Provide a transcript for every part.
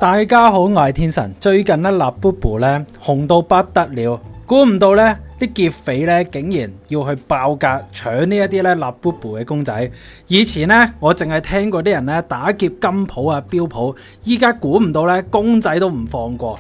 大家好，我係天神。最近咧，Labubu 咧紅到不得了，估唔到咧啲劫匪咧竟然要去爆格搶呢一啲咧 Labubu 嘅公仔。以前咧我淨係聽過啲人咧打劫金鋪啊、標鋪，依家估唔到咧公仔都唔放過。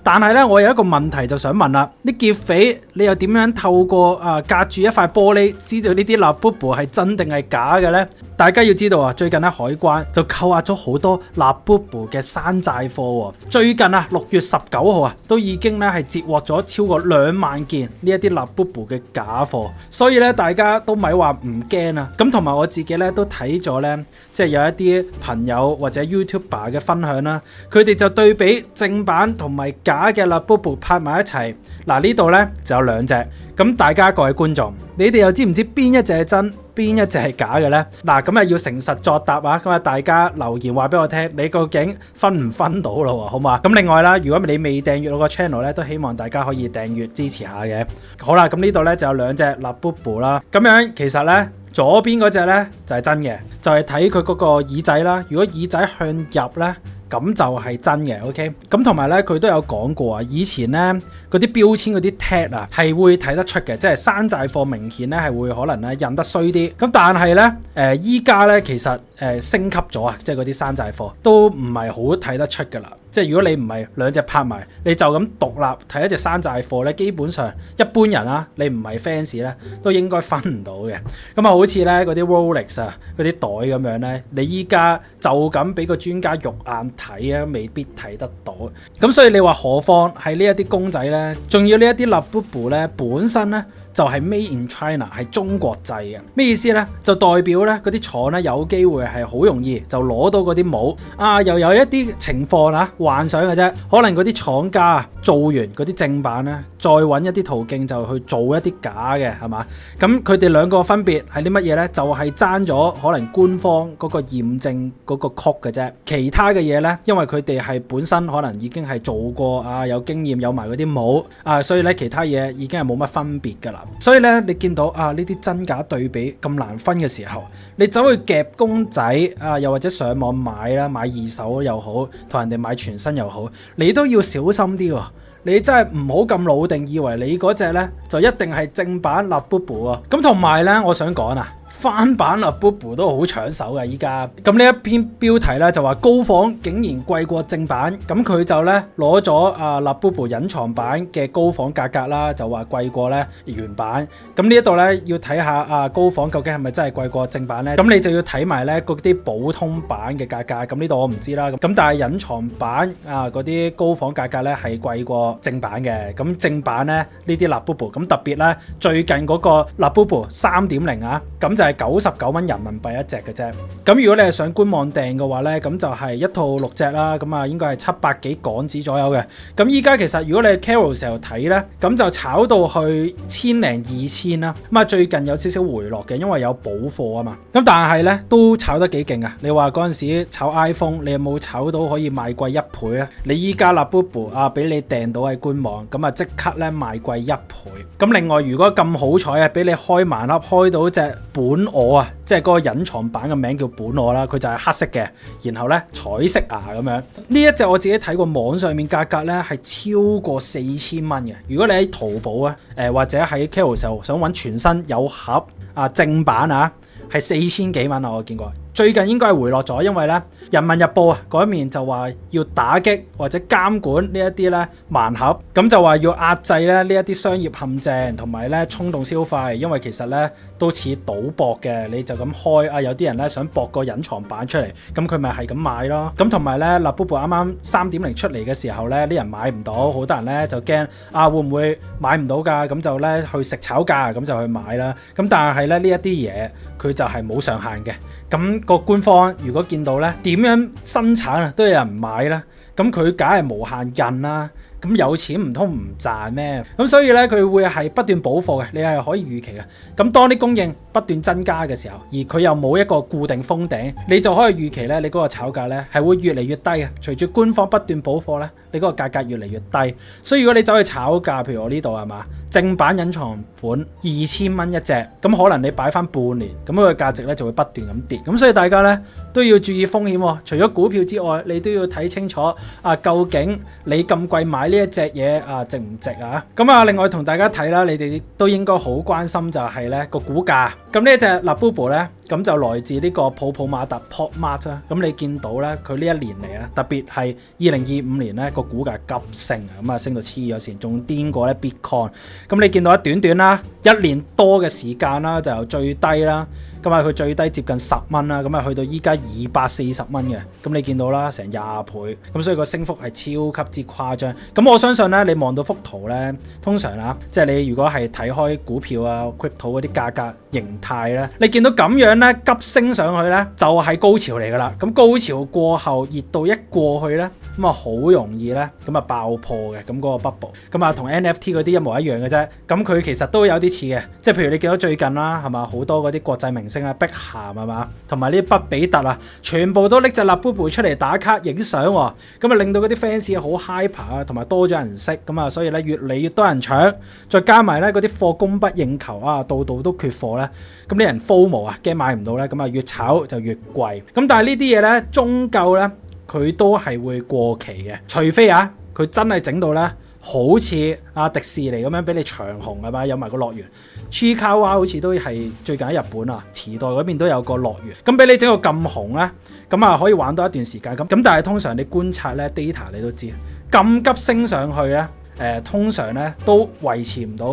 但係咧，我有一個問題就想問啦，啲劫匪你又點樣透過隔住一塊玻璃知道呢啲 Labubu 係真定係假嘅呢？大家要知道啊，最近喺海關就扣押咗好多 Labubu 嘅山寨貨喎。最近啊，6月19號啊，都已經咧係截獲咗超過2萬件呢一啲 Labubu 嘅假貨，所以咧大家都咪話唔驚啊。咁同埋我自己咧都睇咗咧，即係有一啲朋友或者 YouTuber 嘅分享啦，佢哋就對比正版同埋假嘅 Labubu 拍埋一齊。嗱，呢度咧就有2隻，咁大家各位觀眾，你哋又知唔知邊一隻係真，邊一隻係假嘅呢？嗱，咁啊要誠實作答啊！咁啊大家留言話俾我聽，你究竟分唔分到咯？好嘛？咁另外啦，如果你未訂閱我個 channel 咧，都希望大家可以訂閱支持下嘅。好啦，咁呢度咧就有2隻 Labubu 啦。咁樣其實咧左邊嗰隻咧就係真嘅，就係睇佢嗰個耳仔啦。如果耳仔向入咧，咁就係真嘅 ，OK。咁同埋咧，佢都有講過啊，以前咧嗰啲標籤嗰啲 tag 啊，係會睇得出嘅，即係山寨貨明顯咧係會可能咧印得衰啲。咁但係咧，依家咧其實升級咗啊，即係嗰啲山寨貨都唔係好睇得出㗎啦。即係如果你唔係2隻拍埋，你就咁獨立睇一隻山寨貨咧，基本上一般人啊，你唔係 fans 咧，都應該分唔到嘅。咁啊，好似咧嗰啲 Rolex 啊，嗰啲袋咁樣咧，你依家就咁俾個專家肉眼睇啊，未必睇得到。咁所以你話何況係呢一啲公仔咧，仲要呢一啲 Labubu 咧本身咧，就係 Made in China 係中國製嘅。咩意思呢？就代表咧嗰啲廠咧有機會係好容易就攞到嗰啲模啊，又有一啲情況啦，幻想嘅啫。可能嗰啲廠家做完嗰啲正版咧，再揾一啲途徑就去做一啲假嘅，係嘛？咁佢哋2個分別係啲乜嘢呢？就係爭咗可能官方嗰個驗證嗰個 code 嘅啫。其他嘅嘢呢，因為佢哋係本身可能已經係做過啊，有經驗有埋嗰啲模啊，所以咧其他嘢已經係冇乜分別㗎啦。所以咧，你見到啊呢啲真假對比咁難分嘅時候，你走去夾公仔啊，又或者上網買啦，買二手又好，同人哋買全新又好，你都要小心啲喎。你真係唔好咁老定，以為你嗰隻咧就一定係正版 Labubu 啊！咁同埋咧，我想講啊，翻版 Labubu 都好搶手嘅依家。咁呢一篇標題咧就話高仿竟然貴過正版，咁佢就咧攞咗Labubu 隱藏版嘅高仿價格啦，就話貴過咧原版。咁呢一度咧要睇下高仿究竟係咪真係貴過正版咧？咁你就要睇埋咧嗰啲普通版嘅價格。咁呢度我唔知啦。咁但係隱藏版嗰啲高仿價格咧係貴過正版嘅。咁正版咧呢啲 Labubu， 咁特別咧最近嗰個 Labubu 3.0啊，咁就係99蚊人民幣一隻嘅啫。咁如果你係上官網訂嘅話咧，咁就係一套6隻啦，咁啊應該係700幾港紙左右嘅。咁依家其實如果你喺 Carousell 睇咧，咁就炒到去1000零2000啦。咁啊最近有少少回落嘅，因為有補貨啊嘛。咁但係咧都炒得幾勁啊！你話嗰陣時炒 iPhone， 你有冇炒到可以賣貴1倍啊？你依家 Labubu 俾你訂到喺官網，咁啊即刻咧賣貴1倍。咁另外如果咁好彩啊，俾你開盲盒開到隻本我啊，即係嗰個隱藏版嘅名叫本我啦，佢就係黑色嘅，然後咧彩色牙咁樣。呢一隻我自己睇過網上面價格咧係超過4000蚊嘅。如果你喺淘寶啊，或者喺 Carousell 想揾全新有盒正版啊，係4000幾蚊啊，我見過。最近應該係回落咗，因為咧《人民日報》嗰一面就話要打擊或者監管呢一啲咧盲盒，咁就話要壓制咧呢一啲商業陷阱同埋咧衝動消費，因為其實咧都似賭博嘅，你就咁開有啲人咧想博個隱藏版出嚟，咁佢咪係咁買咯。咁同埋咧 Labubu 啱啱3.0出嚟嘅時候咧，啲人買唔到，好多人咧就驚會唔會買唔到㗎，咁就咧去食炒價，咁就去買啦。咁但係咧呢一啲嘢佢就係冇上限嘅，咁個官方如果見到咧點樣生產都有人買啦，咁佢梗係無限印啦。咁有錢唔通唔賺咩？咁所以咧佢會係不斷補貨嘅，你係可以預期嘅。咁當啲供應不斷增加嘅時候，而佢又冇一個固定封頂，你就可以預期咧你嗰個炒價咧係會越嚟越低嘅。隨住官方不斷補貨咧，你嗰個價格越嚟越低。所以如果你走去炒價，譬如我呢度係嘛，正版隱藏款2000蚊一隻，咁可能你擺翻半年，咁佢個價值咧就會不斷咁跌。咁所以大家咧都要注意風險喎。除咗股票之外，你都要睇清楚究竟你咁貴買呢一隻嘢值唔值啊？咁另外同大家睇啦，你哋都應該好關心就係咧個股價。咁呢一隻 Labubu 咧，咁就來自呢個泡泡瑪特 Pop Mart 啦。咁你見到咧，佢呢一年嚟啊，特別係2025年咧個股價急升啊，咁升到黐咗線，仲癲過咧 Bitcoin。咁你見到短短啦1年多嘅時間啦，就由最低啦，咁佢最低接近10蚊啦，咁去到依家240蚊嘅。咁你見到啦，成20倍，咁所以個升幅係超級之誇張。咁我相信咧，你望到幅圖咧，通常即係你如果係睇開股票crypto 嗰啲價格形態咧，你見到咁樣咧急升上去咧，就係高潮嚟噶啦。咁高潮過後熱度一過去咧，咁好容易咧咁爆破嘅。咁嗰個 bubble 咁同 NFT 嗰啲一模一樣嘅啫。咁佢其實都有啲似嘅，即係譬如你見到最近啦，係嘛，好多嗰啲國際明星碧咸係嘛，同埋呢啲畢比特全部都拎隻 Labubu 出嚟打卡影相喎。咁令到嗰啲 fans 好 hyper 同埋多咗人識。咁所以咧越嚟越多人搶，再加埋咧嗰啲貨供不應求度度都缺貨咧。咁啲人 FOMO 驚買唔到咧，咁越炒就越貴。咁但係呢啲嘢咧，終究咧佢都係會過期嘅，除非佢真係整到咧好似迪士尼咁樣俾你長紅係嘛，有埋個樂園。Chiikawa 好似都係最近喺日本池袋嗰邊都有個樂園，咁俾你整個咁紅咧，咁可以玩多一段時間。咁但係通常你觀察咧 data 你都知，咁急升上去咧，通常咧都維持唔到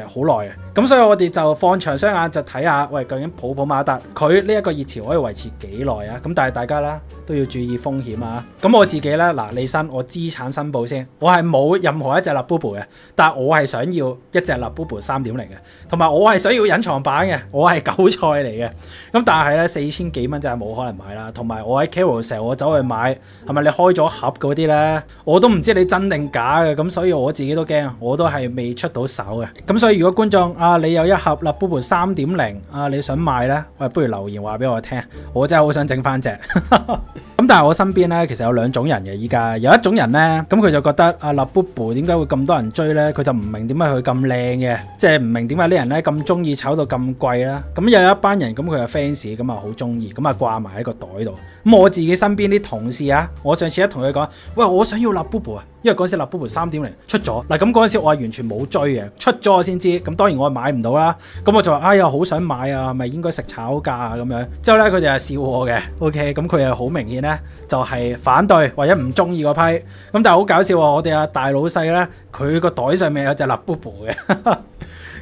好耐嘅。咁所以我哋就放長雙眼就睇下，喂，究竟泡泡瑪特佢呢一個熱潮可以維持幾耐啊？咁但係大家啦都要注意風險啊！咁我自己咧李生，我資產申報先，我係冇任何一隻 Labubu 嘅，但係我係想要一隻 Labubu 3.0嘅，同埋我係想要隱藏版嘅，我係韭菜嚟嘅。咁但係咧4000幾蚊真係冇可能買啦，同埋我喺 Carousell 我走去買，係咪你開咗盒嗰啲咧，我都唔知你真定假嘅，咁所以我自己都驚，我都係未出到手嘅。咁所以如果觀眾你有一盒 Labubu 3.0你想買咧，喂，不如留言話俾我聽，我真係好想整翻隻。咁但係我身邊咧，其實有兩種人嘅。依家有一種人咧，咁佢就覺得Labubu 點解會咁多人追咧？佢就唔明點解佢咁靚嘅，即係唔明點解啲人咧咁中意炒到咁貴啦。咁又有一班人咁佢係 fans，咁好中意，咁掛埋喺個袋度。咁我自己身邊啲同事我上次同佢講，喂，我想要 Labubu因為嗰陣時 Labubu 3.0出咗嗱，咁嗰陣時我係完全冇追嘅，出咗我先知。咁當然我係買唔到啦。咁我就話哎呀，好想買啊，係咪應該食炒價咁樣？之後咧佢哋係笑我嘅 ，OK，咁佢係好明顯咧就係反對或者唔中意嗰批。咁但係好搞笑喎，我哋大老細咧，佢個袋上面有隻 Labubu 嘅。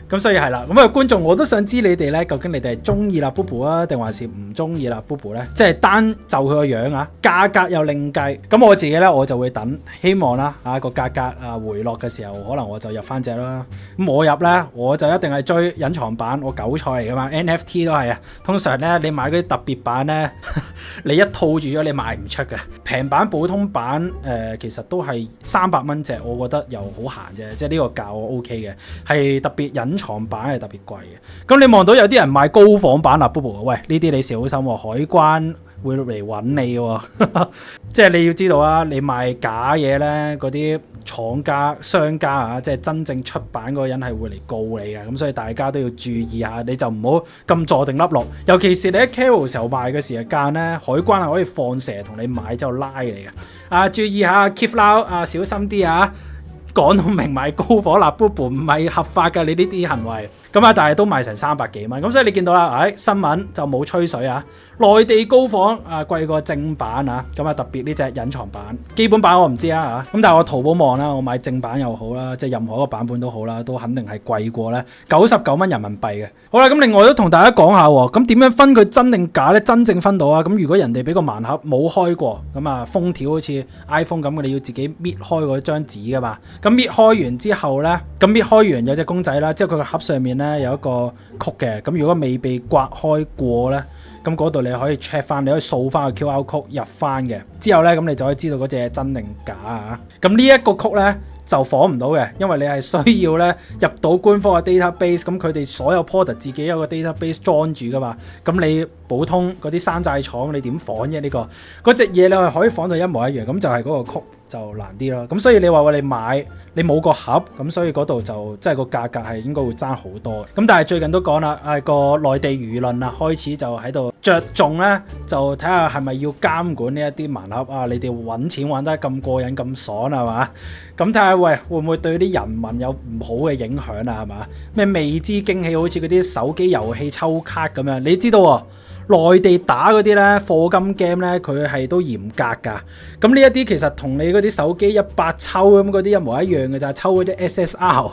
咁所以係啦，咁觀眾我都想知你哋咧，究竟你哋係中意 Labubu定還是唔中意 Labubu咧？即係單就佢個樣價格又另計。咁我自己咧我就會等，希望啦個價格回落嘅時候，可能我就入翻隻啦。咁我入咧，我就一定係追隱藏版，我韭菜嚟噶嘛 ，NFT 都係通常咧你買嗰啲特別版咧，你一套住咗你賣唔出嘅。平版普通版其實都係300蚊隻，我覺得又好閒啫，即係呢個價我 OK 嘅，係特別隱藏版係特別貴嘅。咁你望到有啲人買高仿版 Labubu，喂，呢啲你小心喎，海關會嚟揾你喎。即係你要知道你賣假嘢咧，嗰啲廠家商家即係真正出版嗰個人係會嚟告你嘅。咁所以大家都要注意下，你就唔好咁坐定粒落。尤其是你喺 Carousell 賣嘅時間咧，海關係可以放蛇同你買之後拉你嘅。注意下 keep loud 小心啲講到明買高火 Labubu 唔係合法嘅，你呢啲行為。咁但係都賣成300幾蚊。咁所以你見到啦，新聞就冇吹水內地高仿貴過正版咁特別呢隻隱藏版，基本版我唔知咁但係我淘寶網啦，我買正版又好啦，即係任何一個版本都好啦，都肯定係貴過咧99蚊人民幣嘅。好啦，咁另外都同大家講下咁點樣分佢真定假咧？真正分到咁如果人哋俾個盲盒冇開過，咁封條好似 iPhone 咁嘅，你要自己搣開嗰張紙噶嘛。咁搣開完之後咧，咁搣開完有隻公仔啦，之後佢個盒上面咧有一個曲嘅。咁如果未被刮開過咧，咁嗰度你可以 check 翻，你可以掃翻個 QR code 入翻嘅。之後咧，咁你就可以知道嗰隻真定假咁呢一個曲咧，就仿唔到嘅，因為你係需要咧入到官方嘅 database，咁佢哋所有 product 自己有個 database 裝住噶嘛，咁你普通嗰啲山寨廠你點仿啫？呢個嗰隻嘢你係可以仿到一模一樣，咁就係嗰個曲就難啲咯。咁所以你話你買你冇個盒，咁所以嗰度就即係個價格係應該會爭好多。咁但係最近都講啦，個內地輿論啊開始就喺度着重咧，就睇下係咪要監管呢一啲盲盒啊？你哋揾錢揾得咁過癮咁爽係嘛？咁睇下喂會唔會對啲人民有唔好嘅影響啊？係嘛？咩未知驚喜好似嗰啲手機遊戲抽卡咁樣，你知道喎？內地打嗰啲咧課金 game 咧，佢係都嚴格㗎。咁呢一啲其實同你嗰啲手機100抽咁嗰啲一模一樣嘅咋，抽嗰啲 SSR。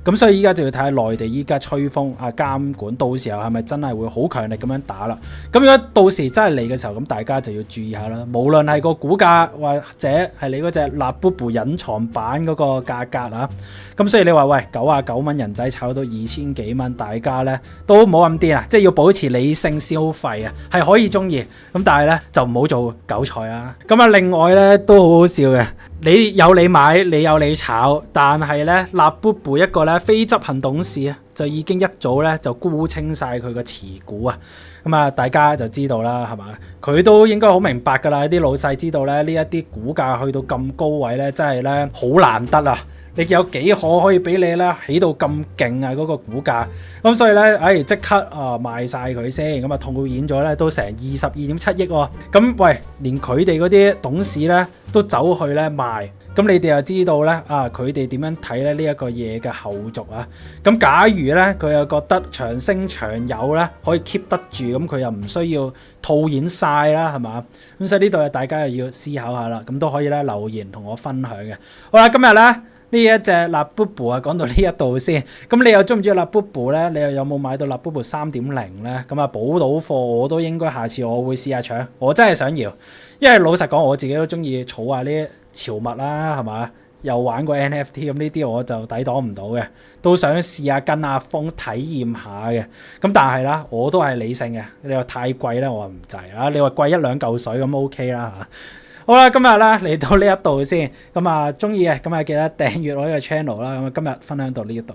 咁所以依家就要睇下內地依家吹風監管，到時候係咪真係會好強力咁樣打啦？咁如果到時真係嚟嘅時候，咁大家就要注意下啦。無論係個股價或者係你嗰隻辣卜卜隱藏版嗰個價格啊，咁所以你話喂99蚊人仔炒到2000幾蚊，大家咧都唔好咁癲啊！即係要保持理性消費啊，係可以中意，咁但係咧就唔好做韭菜啊！咁啊，另外咧都好好笑嘅。你有你買，你有你炒，但係咧辣卜卜一個咧非執行董事啊，就已經一早咧就沽清晒佢個持股啊，咁啊大家就知道啦，係嘛？佢都應該好明白㗎啦，啲老細知道咧呢一啲股價去到咁高位咧，真係咧好難得啊！你有幾可以俾你咧起到咁勁啊嗰個股價，咁所以咧，即刻賣晒佢先，咁啊套現咗咧都成22.7億喎，咁喂，連佢哋嗰啲董事咧都走去咧賣，咁你哋又知道咧佢哋點樣睇咧呢一個嘢嘅後續啊？咁假如咧佢又覺得長升長有咧可以 keep 得住，咁佢又唔需要套現晒啦，係嘛？咁所以呢度大家又要思考下啦，咁都可以咧留言同我分享嘅。好啦，今日咧。呢一隻辣卜卜講到呢一度先，咁你又中唔中意辣卜卜咧？你又有冇買到辣卜卜3.0咧？咁啊補到貨，我都應該下次我會試下搶，我真係想要，因為老實講我自己都中意儲下呢潮物啦，係嘛？又玩過 NFT， 咁呢啲我就抵擋唔到嘅，都想試下跟阿風體驗下嘅。咁但係啦，我都係理性嘅。你話太貴咧，我話唔制啦。你話貴1-2嚿水咁 OK 啦嚇。好啦，今日啦嚟到呢一度先，咁中意嘅咁記得訂閱我呢個 channel 啦，咁今日分享到呢一度。